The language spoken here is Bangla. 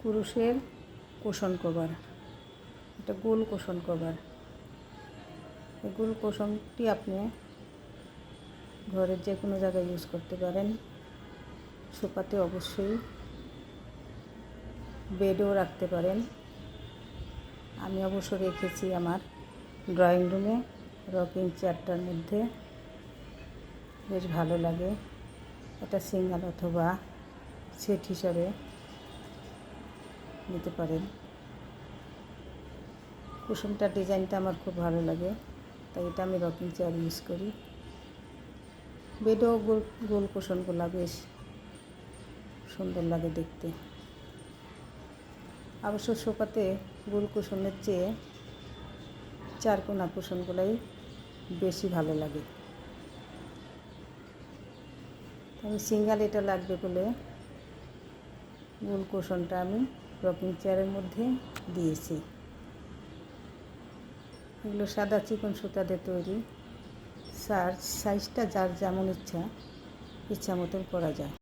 কুরুশের কুশন কভার, এটা গোল কুশন কভার। এই গোল কুশনটি আপনি ঘরের যে কোনো জায়গায় ইউজ করতে পারেন। সোফাতে অবশ্যই, বেডেও রাখতে পারেন। আমি অবশ্য রেখেছি আমার ড্রয়িং রুমে রকিং চেয়ারটার মধ্যে, বেশ ভালো লাগে। এটা সিঙ্গেল অথবা সেট হিসাবে নিতে পারেন। কুশনটার ডিজাইনটা আমার খুব ভালো লাগে, তাই এটা আমি রকিং চেয়ার ইউজ করি। বেডেও গোল গোল কুশনগুলো বেশ সুন্দর লাগে দেখতে। অবশ্য সোফাতে গোল কুশনের চেয়ে চারকোনা কুশনগুলাই বেশি ভালো লাগে। আমি সিঙ্গেল এটা লাগবে বলে গোল কুশনটা আমি রকিং চেয়ারের মধ্যে দিয়েছি। এগুলো সাদা চিকন সুতা দিয়ে তৈরি। সাইজটা যার যেমন ইচ্ছা মতন করা যায়।